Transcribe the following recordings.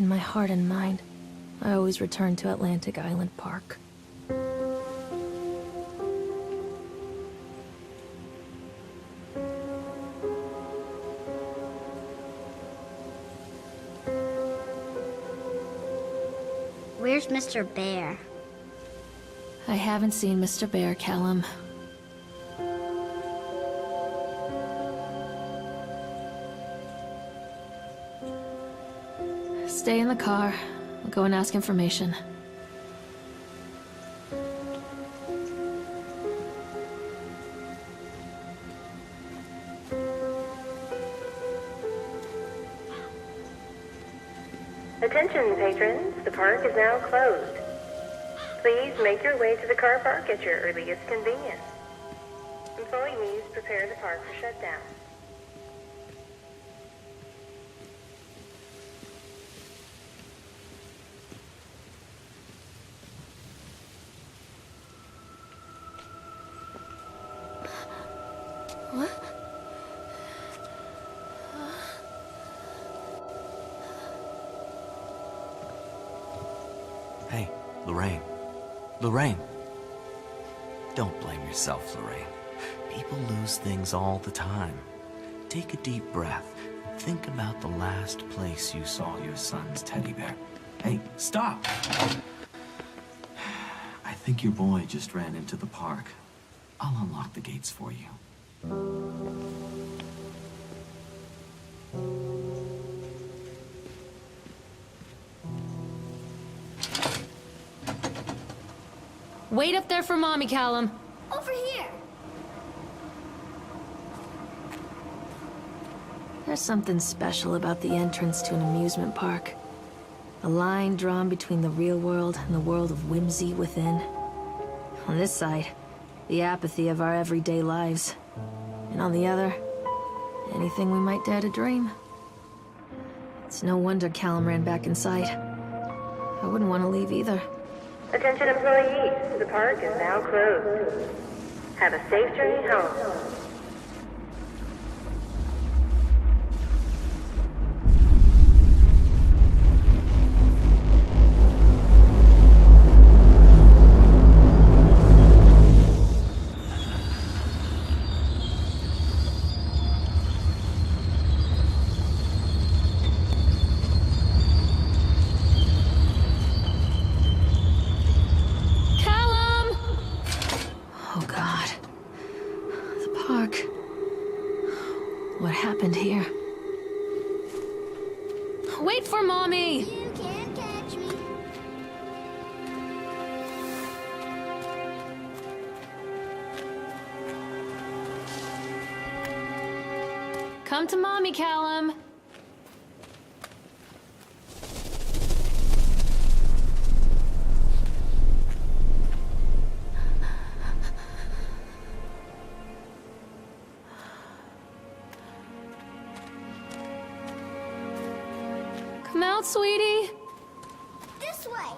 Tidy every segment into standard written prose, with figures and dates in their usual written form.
In my heart and mind, I always return to Atlantic Island Park. Where's Mr. Bear? I haven't seen Mr. Bear, Callum. Stay in the car. I'll go and ask information. Attention, patrons. The park is now closed. Please make your way to the car park at your earliest convenience. Employees prepare the park for shutdown. What? Hey, Lorraine. Lorraine. Don't blame yourself, Lorraine. People lose things all the time. Take a deep breath and think about the last place you saw your son's teddy bear. Hey, stop! I think your boy just ran into the park. I'll unlock the gates for you. Wait up there for Mommy, Callum. Over here! There's something special about the entrance to an amusement park. A line drawn between the real world and the world of whimsy within. On this side, the apathy of our everyday lives. And on the other, anything we might dare to dream. It's no wonder Callum ran back inside. I wouldn't want to leave either. Attention employees, the park is now closed. Have a safe journey home. Oh God. The park. What happened here? Wait for Mommy! You can't catch me. Come to Mommy, Callum. Come out, sweetie. This way!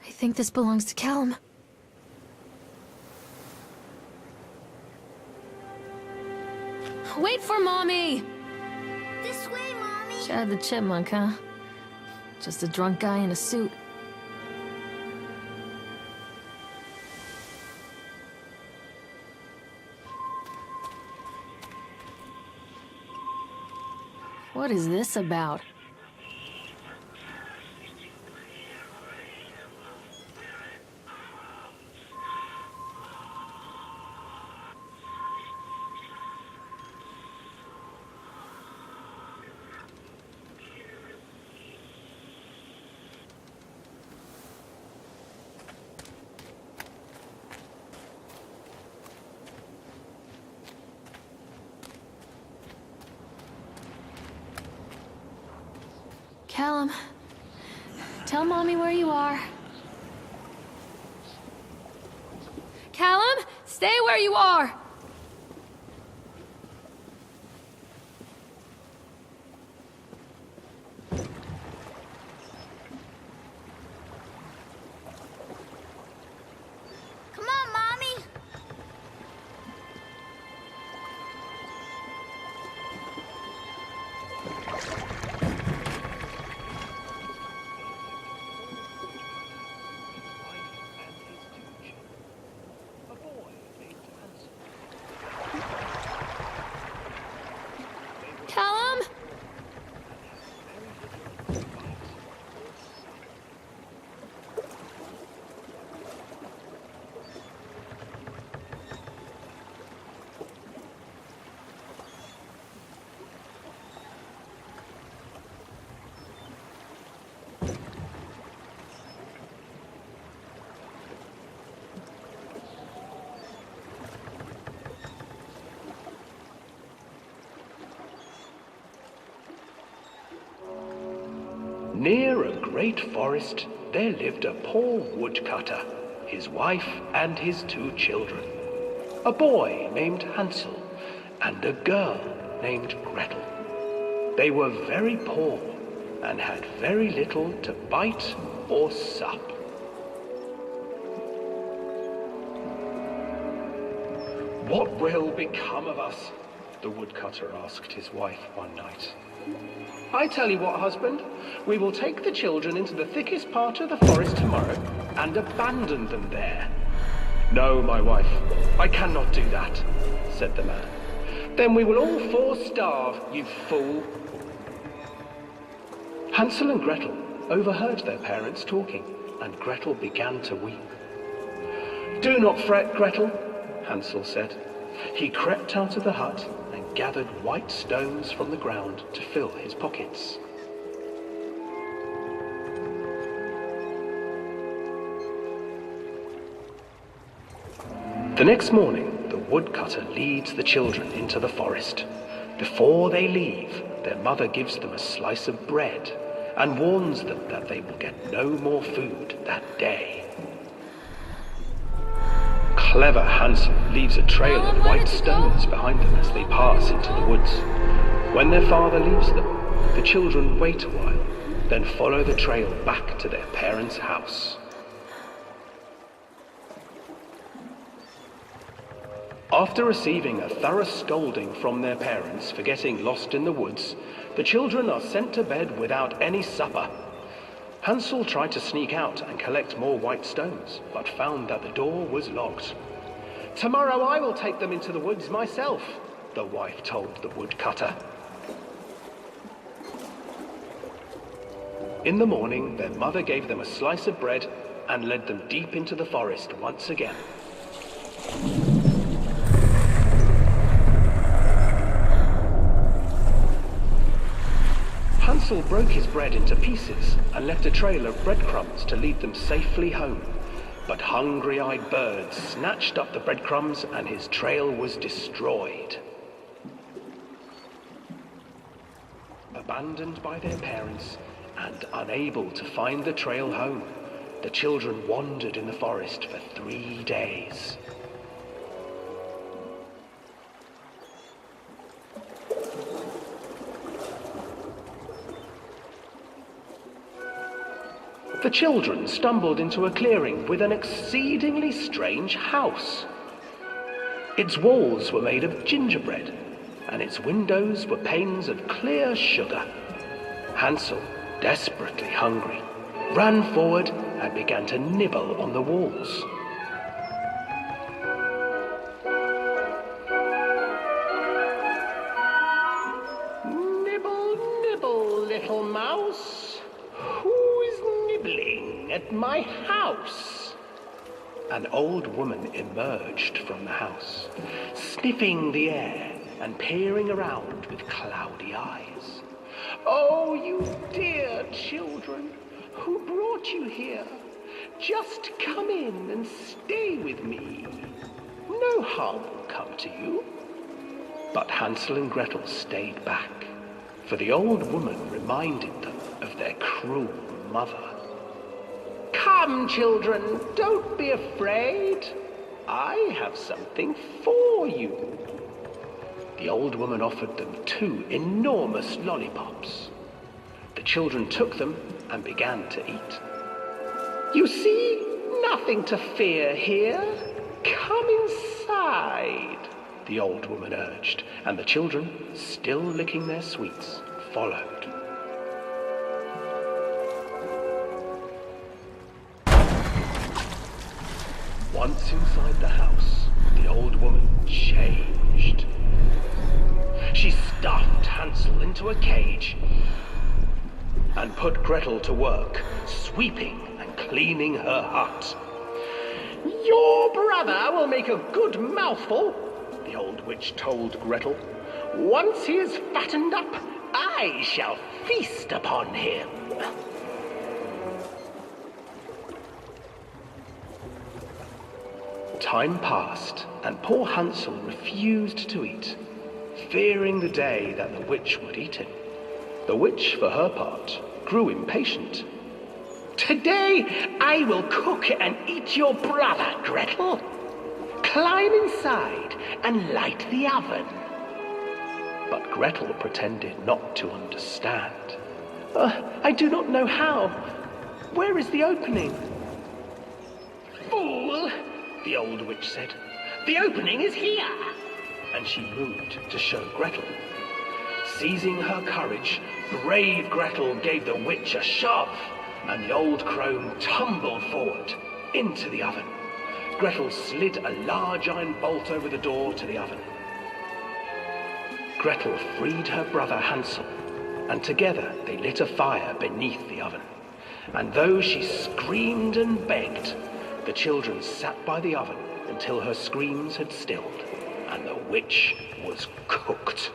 I think this belongs to Callum. Wait for Mommy! This way, Mommy! Chad the Chipmunk, huh? Just a drunk guy in a suit. What is this about? Callum, tell Mommy where you are. Callum, stay where you are! Callum? Near a great forest, there lived a poor woodcutter, his wife and his 2 children. A boy named Hansel and a girl named Gretel. They were very poor and had very little to bite or sup. "What will become of us?" the woodcutter asked his wife one night. "I tell you what, husband, we will take the children into the thickest part of the forest tomorrow and abandon them there." "No, my wife, I cannot do that," said the man. "Then we will all 4 starve, you fool." Hansel and Gretel overheard their parents talking, and Gretel began to weep. "Do not fret, Gretel," Hansel said. He crept out of the hut and gathered white stones from the ground to fill his pockets. The next morning, the woodcutter leads the children into the forest. Before they leave, their mother gives them a slice of bread and warns them that they will get no more food that day. Clever Hansel leaves a trail of white stones behind them as they pass into the woods. When their father leaves them, the children wait a while, then follow the trail back to their parents' house. After receiving a thorough scolding from their parents for getting lost in the woods, the children are sent to bed without any supper. Hansel tried to sneak out and collect more white stones, but found that the door was locked. "Tomorrow I will take them into the woods myself," the wife told the woodcutter. In the morning, their mother gave them a slice of bread and led them deep into the forest once again. Hansel broke his bread into pieces and left a trail of breadcrumbs to lead them safely home. But hungry-eyed birds snatched up the breadcrumbs and his trail was destroyed. Abandoned by their parents and unable to find the trail home, the children wandered in the forest for 3 days. The children stumbled into a clearing with an exceedingly strange house. Its walls were made of gingerbread, and its windows were panes of clear sugar. Hansel, desperately hungry, ran forward and began to nibble on the walls. "Nibble, nibble, little mouse. Who is nibbling at my house?" An old woman emerged from the house, sniffing the air and peering around with cloudy eyes. "Oh, you dear children, who brought you here? Just come in and stay with me. No harm will come to you." But Hansel and Gretel stayed back, for the old woman reminded them of their cruel mother. "Come, children, don't be afraid. I have something for you." The old woman offered them 2 enormous lollipops. The children took them and began to eat. "You see, nothing to fear here. Come inside," the old woman urged, and the children, still licking their sweets, followed. Once inside the house, the old woman changed. She stuffed Hansel into a cage and put Gretel to work, sweeping and cleaning her hut. "Your brother will make a good mouthful," the old witch told Gretel. "Once he is fattened up, I shall feast upon him." Time passed, and poor Hansel refused to eat, fearing the day that the witch would eat him. The witch, for her part, grew impatient. "Today I will cook and eat your brother, Gretel. Climb inside and light the oven." But Gretel pretended not to understand. I do not know how. Where is the opening?" "Fool," the old witch said. "The opening is here." And she moved to show Gretel. Seizing her courage, brave Gretel gave the witch a shove, and the old crone tumbled forward into the oven. Gretel slid a large iron bolt over the door to the oven. Gretel freed her brother Hansel, and together they lit a fire beneath the oven. And though she screamed and begged, the children sat by the oven until her screams had stilled, and the witch was cooked.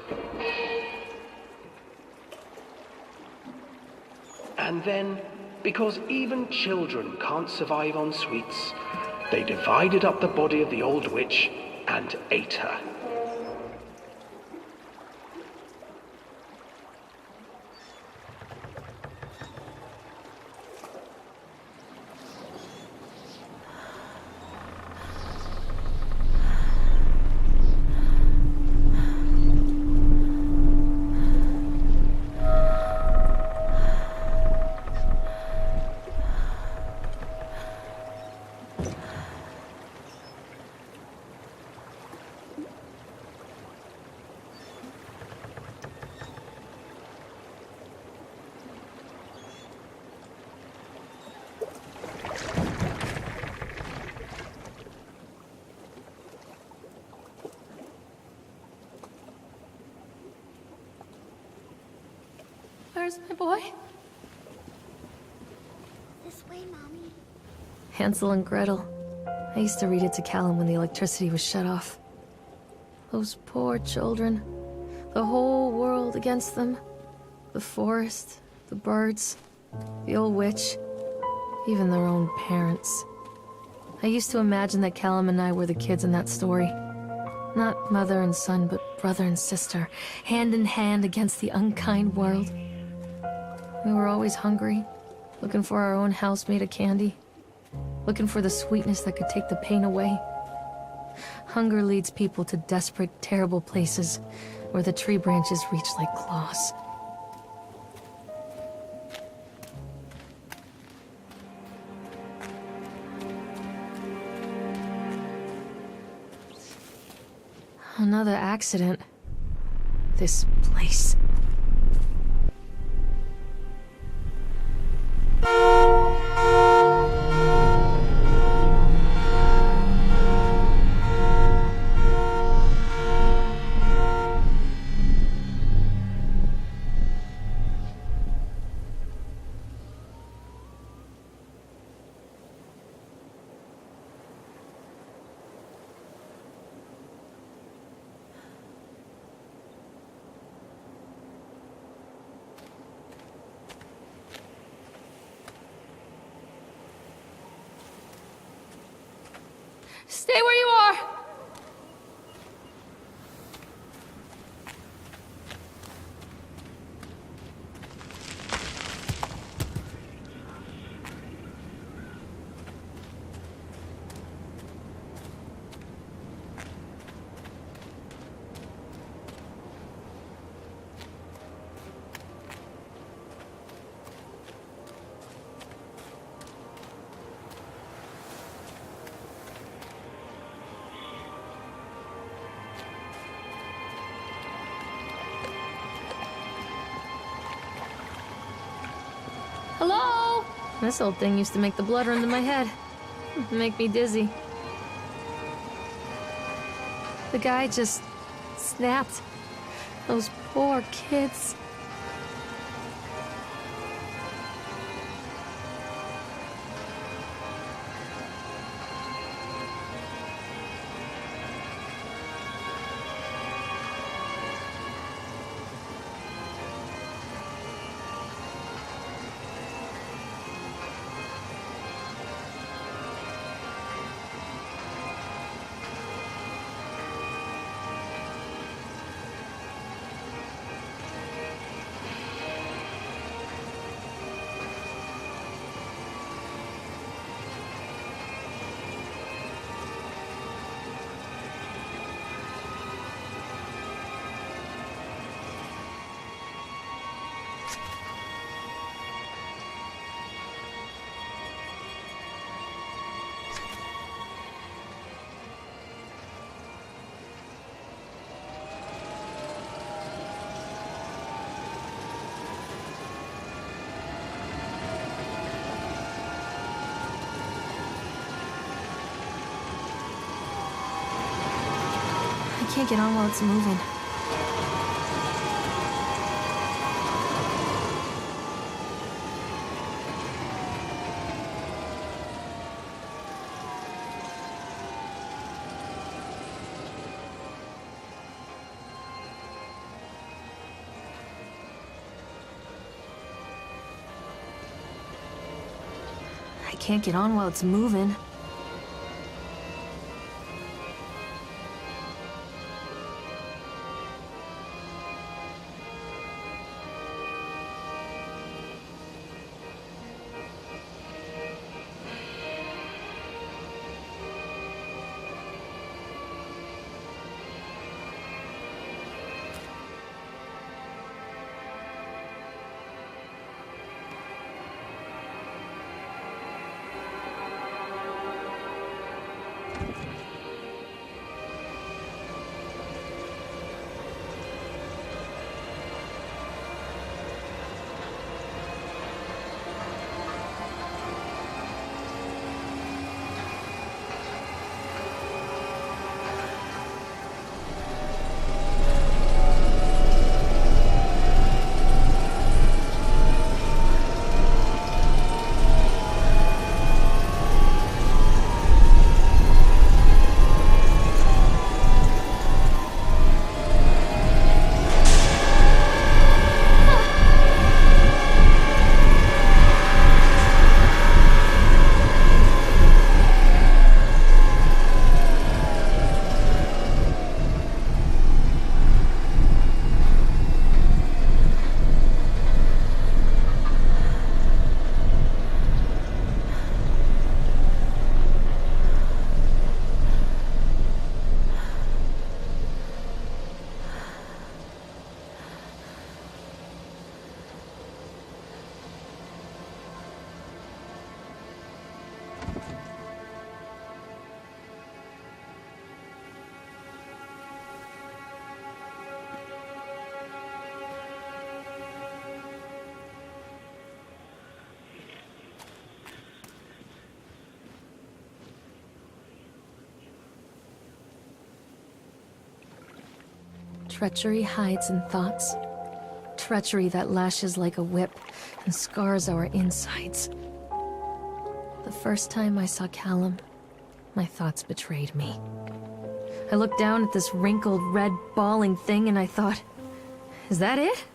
And then, because even children can't survive on sweets, they divided up the body of the old witch and ate her. Where's my boy? This way, Mommy. Hansel and Gretel. I used to read it to Callum when the electricity was shut off. Those poor children. The whole world against them. The forest, the birds, the old witch, even their own parents. I used to imagine that Callum and I were the kids in that story. Not mother and son, but brother and sister, hand in hand against the unkind world. We were always hungry, looking for our own house made of candy, looking for the sweetness that could take the pain away. Hunger leads people to desperate, terrible places where the tree branches reach like claws. Another accident. This place. Stay where you are! Hello? This old thing used to make the blood run to my head. Make me dizzy. The guy just snapped. Those poor kids. I can't get on while it's moving. I can't get on while it's moving. Treachery hides in thoughts. Treachery that lashes like a whip and scars our insides. The first time I saw Callum, my thoughts betrayed me. I looked down at this wrinkled, red, bawling thing and I thought, is that it?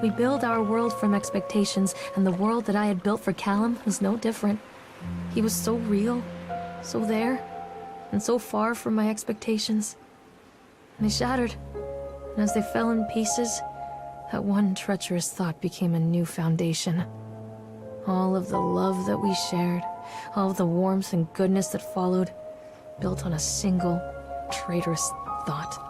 We build our world from expectations, and the world that I had built for Callum was no different. He was so real, so there, and so far from my expectations. They shattered, and as they fell in pieces, that one treacherous thought became a new foundation. All of the love that we shared, all of the warmth and goodness that followed, built on a single, traitorous thought.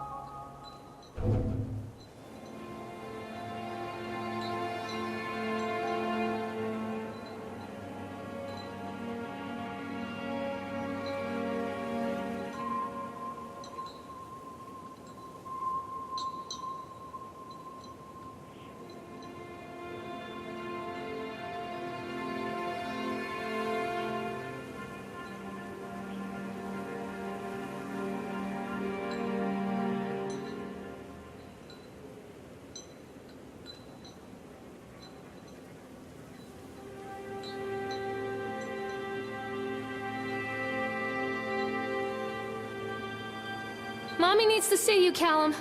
Mommy needs to see you, Callum.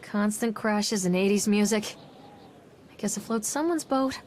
Constant crashes and 80s music. I guess it floats someone's boat.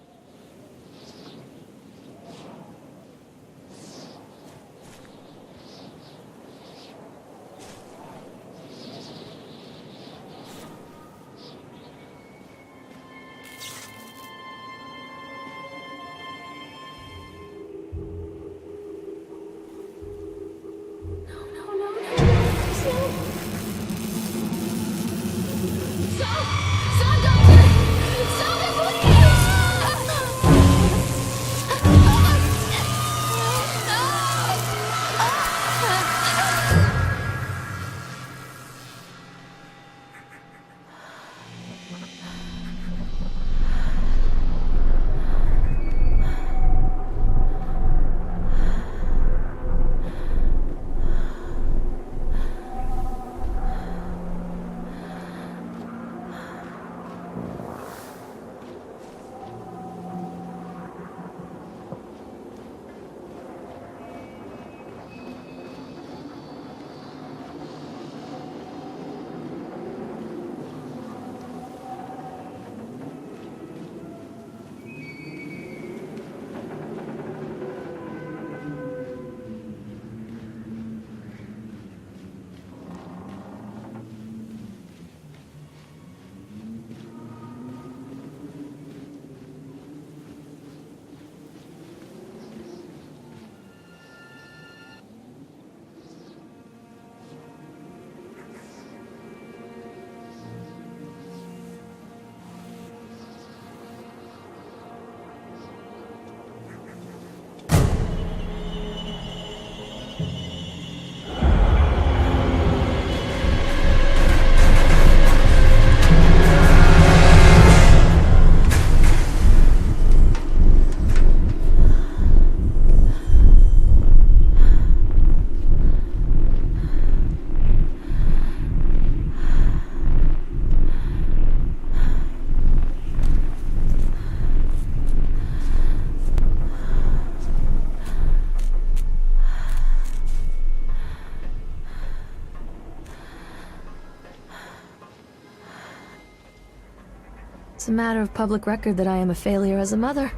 It's a matter of public record that I am a failure as a mother.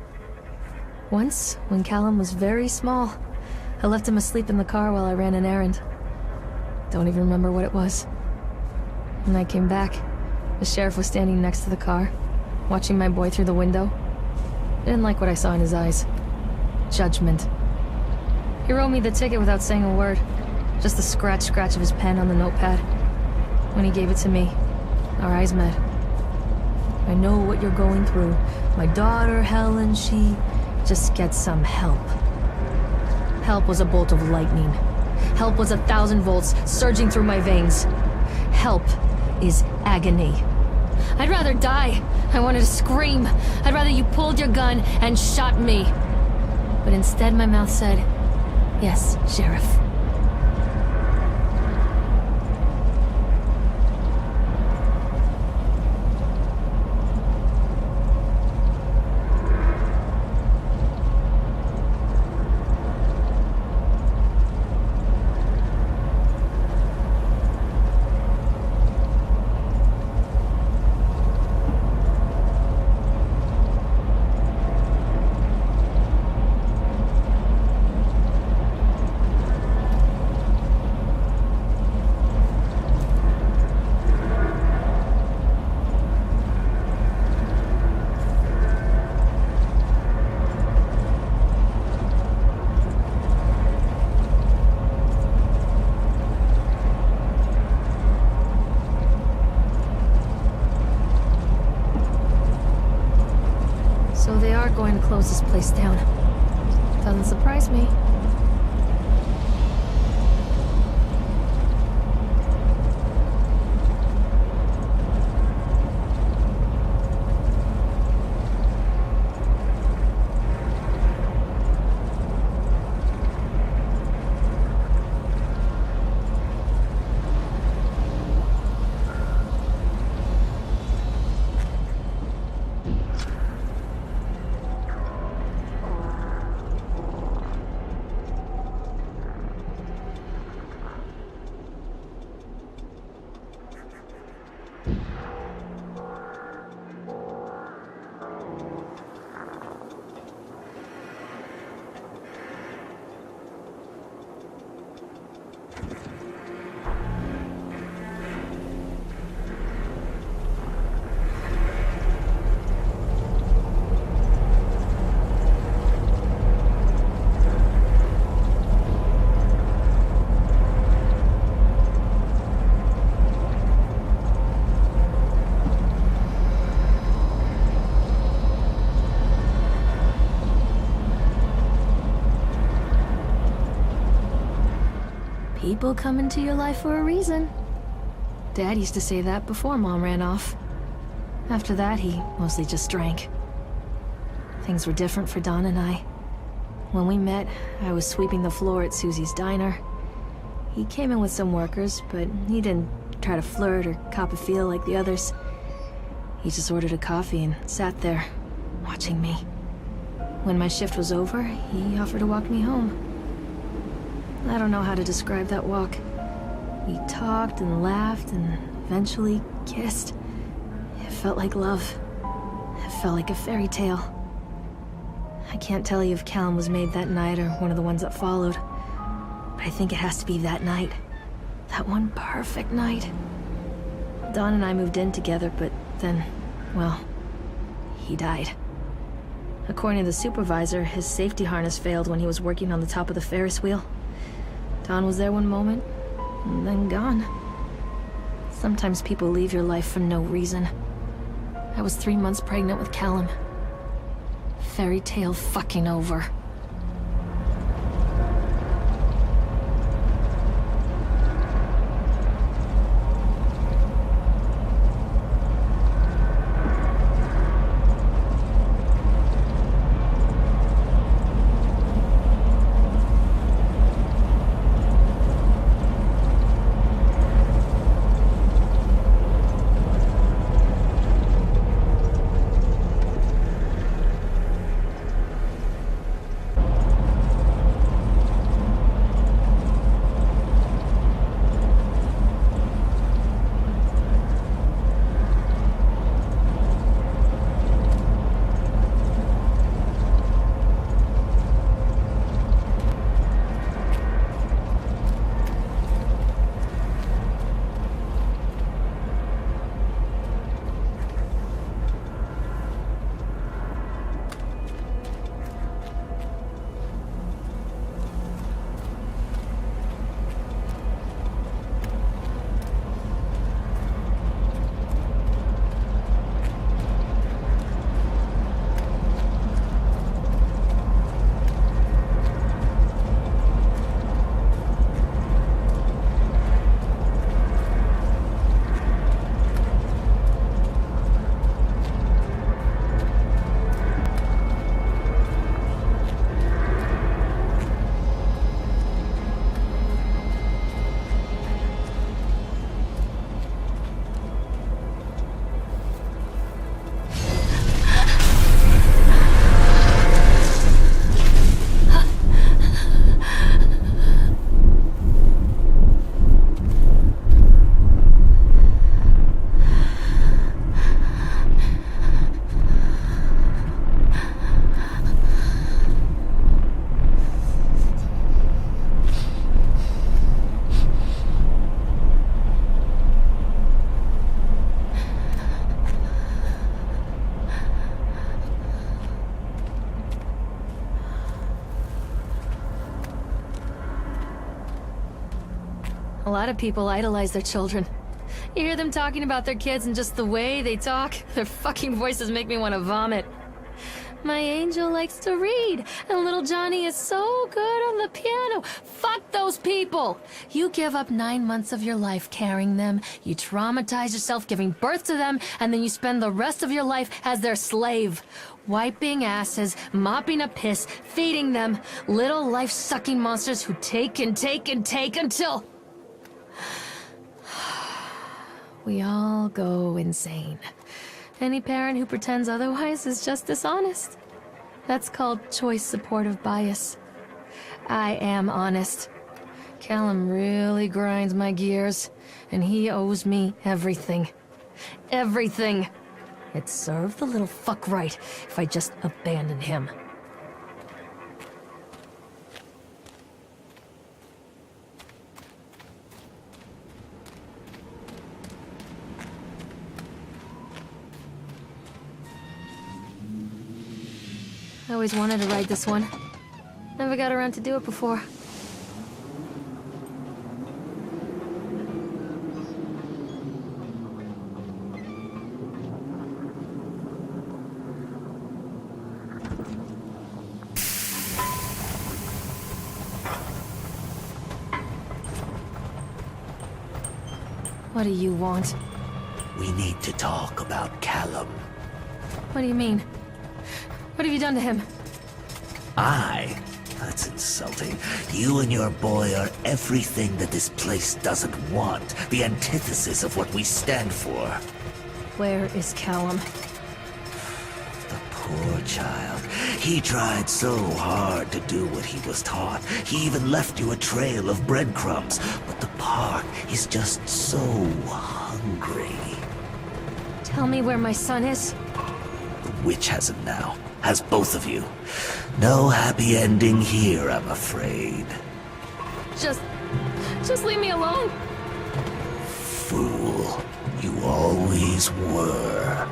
Once, when Callum was very small, I left him asleep in the car while I ran an errand. Don't even remember what it was. When I came back, the sheriff was standing next to the car, watching my boy through the window. I didn't like what I saw in his eyes. Judgment. He wrote me the ticket without saying a word, just the scratch of his pen on the notepad. When he gave it to me, our eyes met. I know what you're going through. My daughter, Helen, she just gets some help. Help was a bolt of lightning. Help was 1,000 volts surging through my veins. Help is agony. I'd rather die. I wanted to scream. I'd rather you pulled your gun and shot me. But instead my mouth said, "Yes, Sheriff." going to close this place down. Doesn't surprise me. People come into your life for a reason. Dad used to say that before Mom ran off. After that, he mostly just drank. Things were different for Don and I. When we met, I was sweeping the floor at Susie's diner. He came in with some workers, but he didn't try to flirt or cop a feel like the others. He just ordered a coffee and sat there, watching me. When my shift was over, he offered to walk me home. I don't know how to describe that walk. We talked and laughed and eventually kissed. It felt like love. It felt like a fairy tale. I can't tell you if Callum was made that night or one of the ones that followed, but I think it has to be that night. That one perfect night. Don and I moved in together, but then, well, he died. According to the supervisor, his safety harness failed when he was working on the top of the Ferris wheel. Don was there one moment, and then gone. Sometimes people leave your life for no reason. I was 3 months pregnant with Callum. Fairy tale fucking over. A lot of people idolize their children. You hear them talking about their kids and just the way they talk, their fucking voices make me want to vomit. My angel likes to read, and little Johnny is so good on the piano. Fuck those people! You give up 9 months of your life carrying them, you traumatize yourself giving birth to them, and then you spend the rest of your life as their slave. Wiping asses, mopping a piss, feeding them. Little life-sucking monsters who take and take and take until... we all go insane. Any parent who pretends otherwise is just dishonest. That's called choice supportive bias. I am honest. Callum really grinds my gears, and he owes me everything. Everything. It'd serve the little fuck right if I just abandoned him. I always wanted to ride this one. Never got around to do it before. What do you want? We need to talk about Callum. What do you mean? What have you done to him? That's insulting. You and your boy are everything that this place doesn't want. The antithesis of what we stand for. Where is Callum? The poor child. He tried so hard to do what he was taught. He even left you a trail of breadcrumbs. But the park is just so hungry. Tell me where my son is. The witch has him now. Has both of you. No happy ending here, I'm afraid. Just leave me alone. Fool. You always were.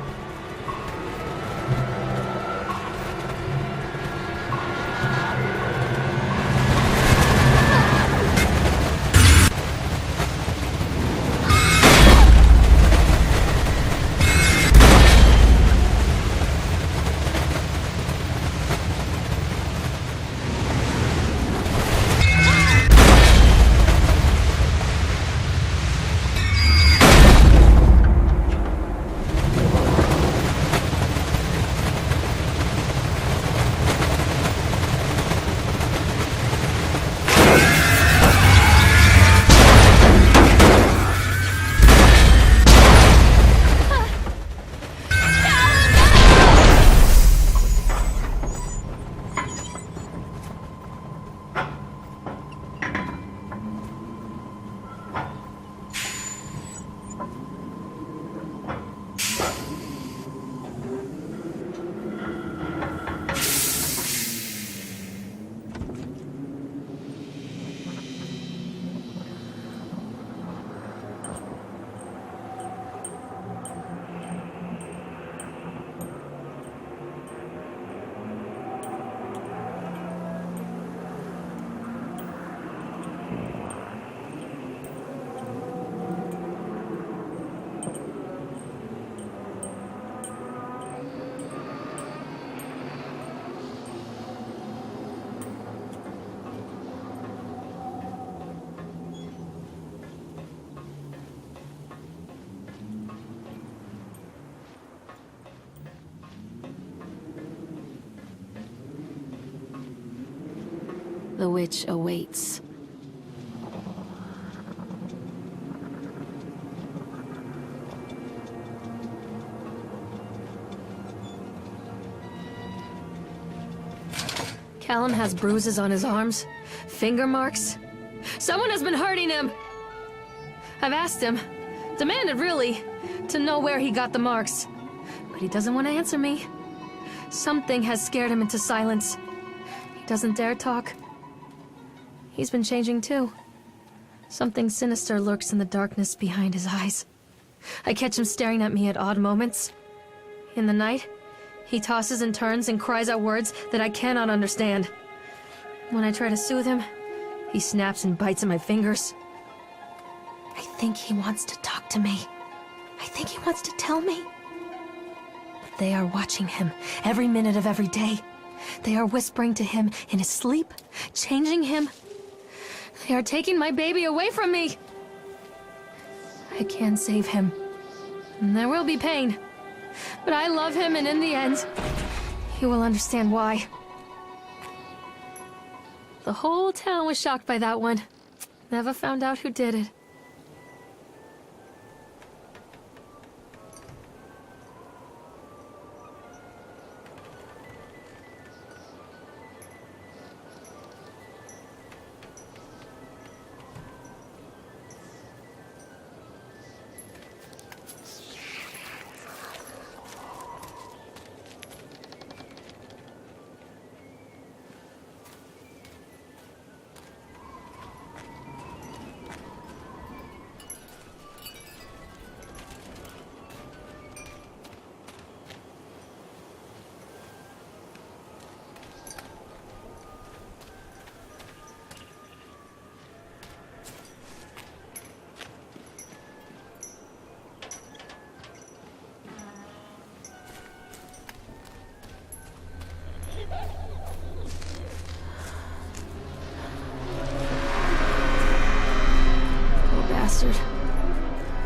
The witch awaits. Callum has bruises on his arms, finger marks. Someone has been hurting him! I've asked him, demanded really, to know where he got the marks. But he doesn't want to answer me. Something has scared him into silence. He doesn't dare talk. He's been changing too. Something sinister lurks in the darkness behind his eyes. I catch him staring at me at odd moments. In the night, he tosses and turns and cries out words that I cannot understand. When I try to soothe him, he snaps and bites at my fingers. I think he wants to talk to me. I think he wants to tell me. They are watching him every minute of every day. They are whispering to him in his sleep, changing him. They are taking my baby away from me. I can save him. And there will be pain. But I love him, and in the end, you will understand why. The whole town was shocked by that one. Never found out who did it. Bastard.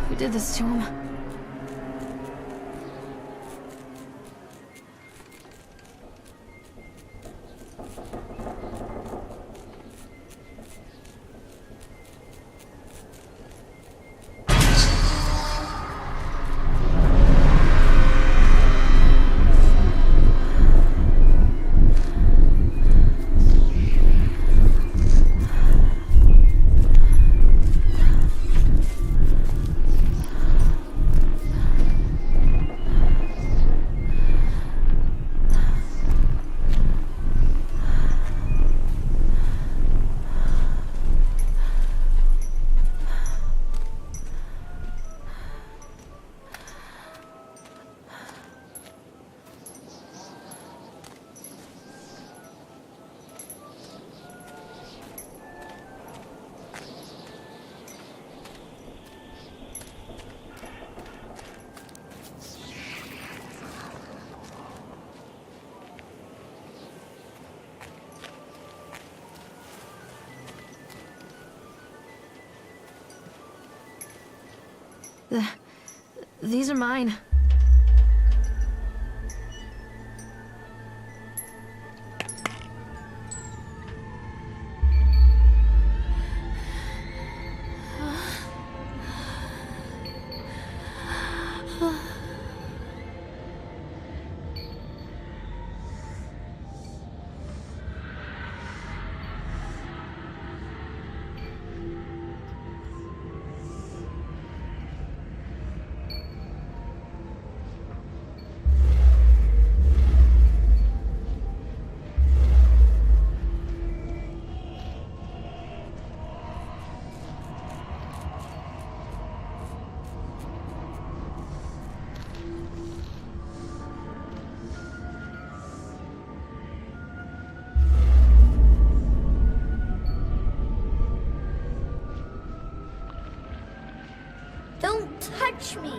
Who did this to him? These are mine. Don't touch me!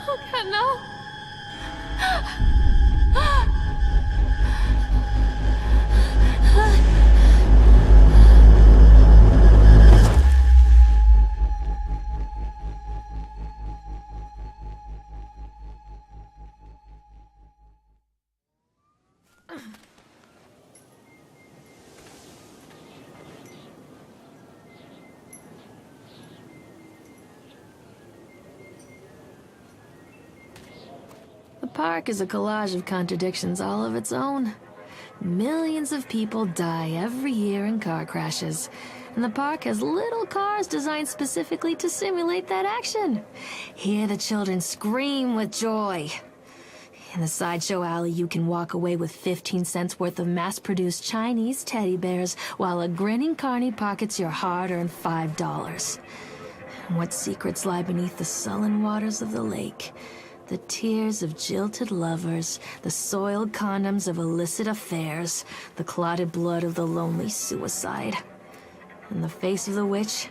Oh God, no! The park is a collage of contradictions all of its own. Millions of people die every year in car crashes, and the park has little cars designed specifically to simulate that action. Hear the children scream with joy. In the sideshow alley, you can walk away with 15 cents worth of mass-produced Chinese teddy bears while a grinning carny pockets your hard-earned $5. What secrets lie beneath the sullen waters of the lake? The tears of jilted lovers, the soiled condoms of illicit affairs, the clotted blood of the lonely suicide. And the face of the witch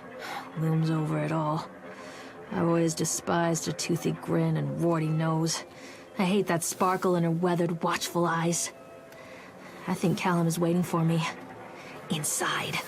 looms over it all. I've always despised her toothy grin and warty nose. I hate that sparkle in her weathered, watchful eyes. I think Callum is waiting for me. Inside.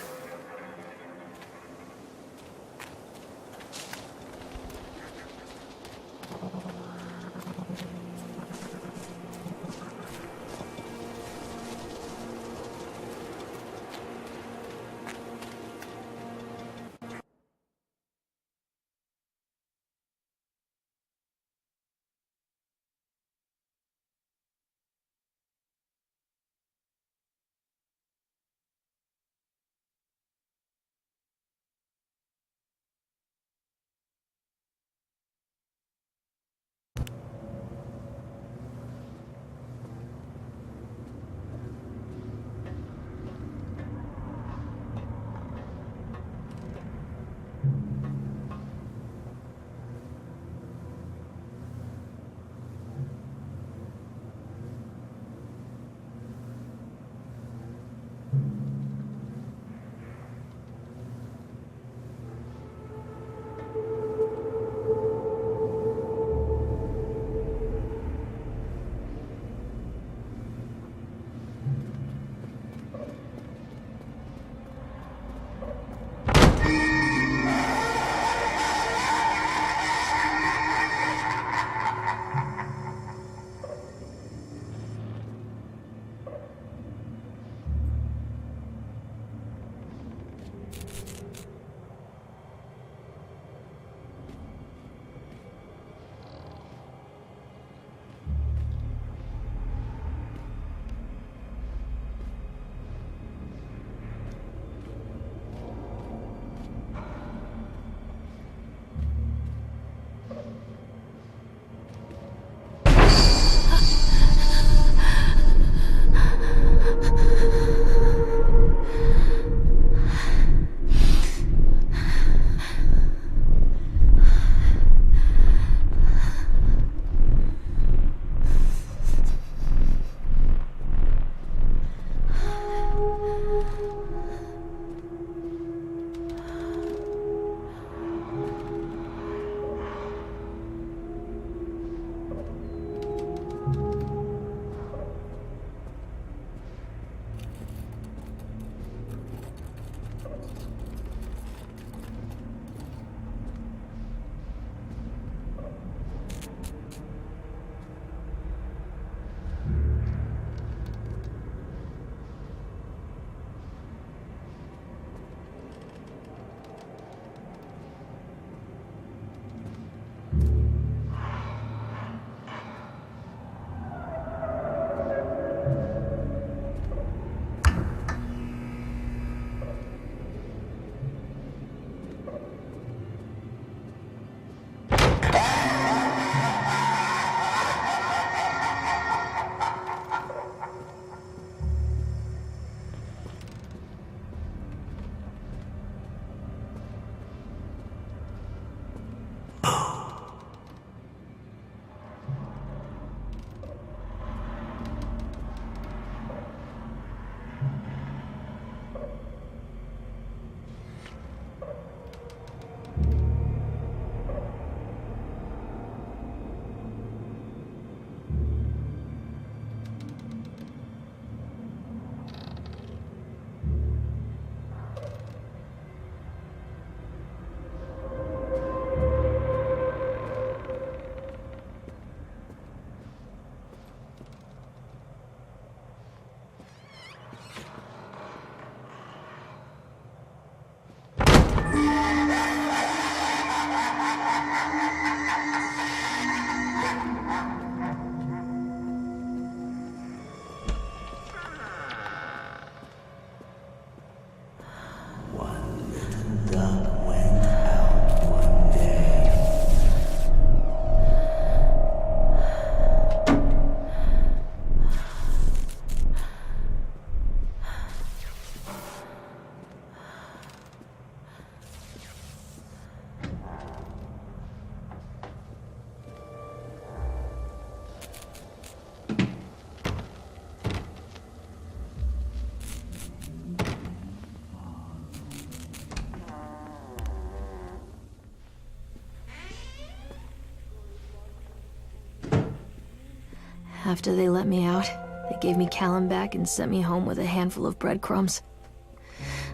After they let me out, they gave me Callum back and sent me home with a handful of breadcrumbs.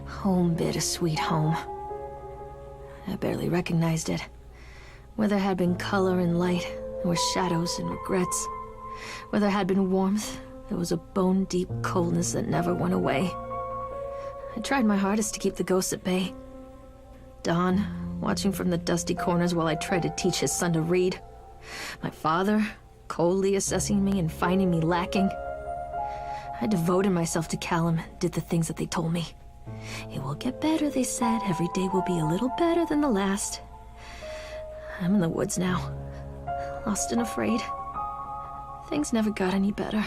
Home, bittersweet home. I barely recognized it. Where there had been color and light, there were shadows and regrets. Where there had been warmth, there was a bone-deep coldness that never went away. I tried my hardest to keep the ghosts at bay. Don, watching from the dusty corners while I tried to teach his son to read. My father, coldly assessing me and finding me lacking. I devoted myself to Callum and did the things that they told me. It will get better, they said. Every day will be a little better than the last. I'm in the woods now, lost and afraid. Things never got any better.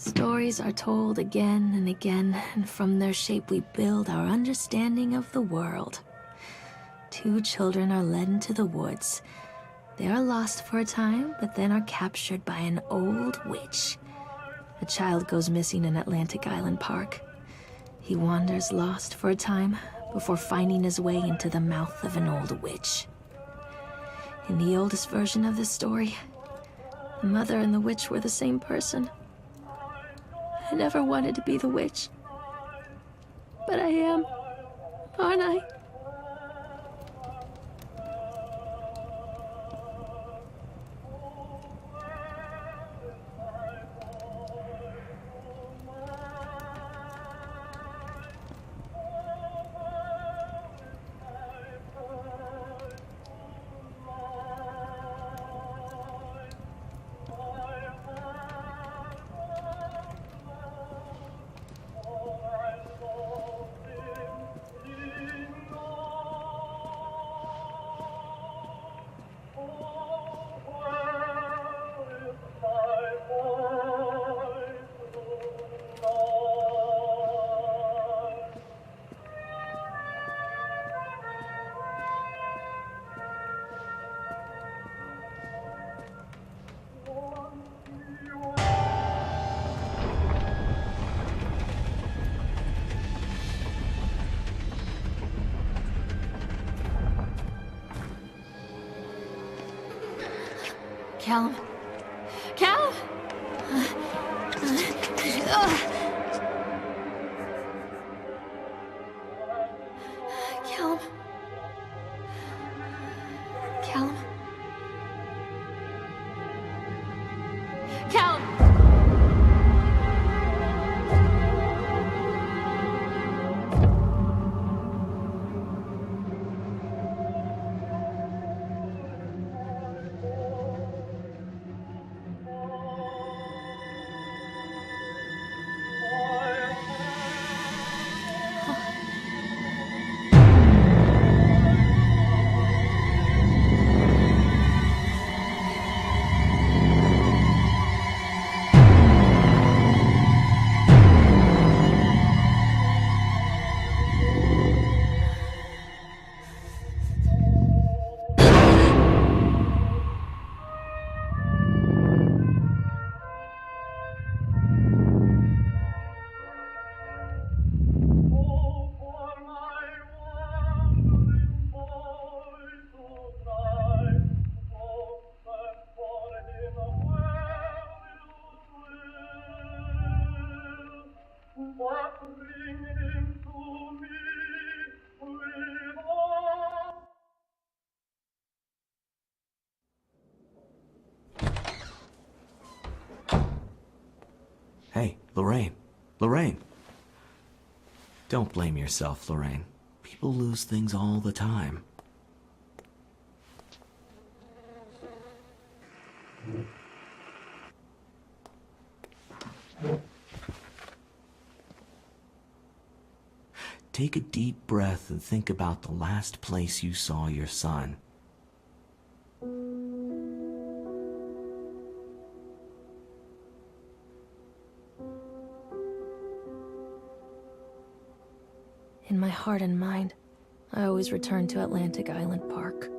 Stories are told again and again, and from their shape we build our understanding of the world. Two children are led into the woods. They are lost for a time, but then are captured by an old witch. A child goes missing in Atlantic Island Park. He wanders lost for a time before finding his way into the mouth of an old witch. In the oldest version of this story, the mother and the witch were the same person. I never wanted to be the witch. But I am, aren't I? Callum. Callum! Callum. Callum. Callum! Hey, Lorraine. Lorraine. Don't blame yourself, Lorraine. People lose things all the time. Take a deep breath and think about the last place you saw your son. In my heart and mind, I always return to Atlantic Island Park.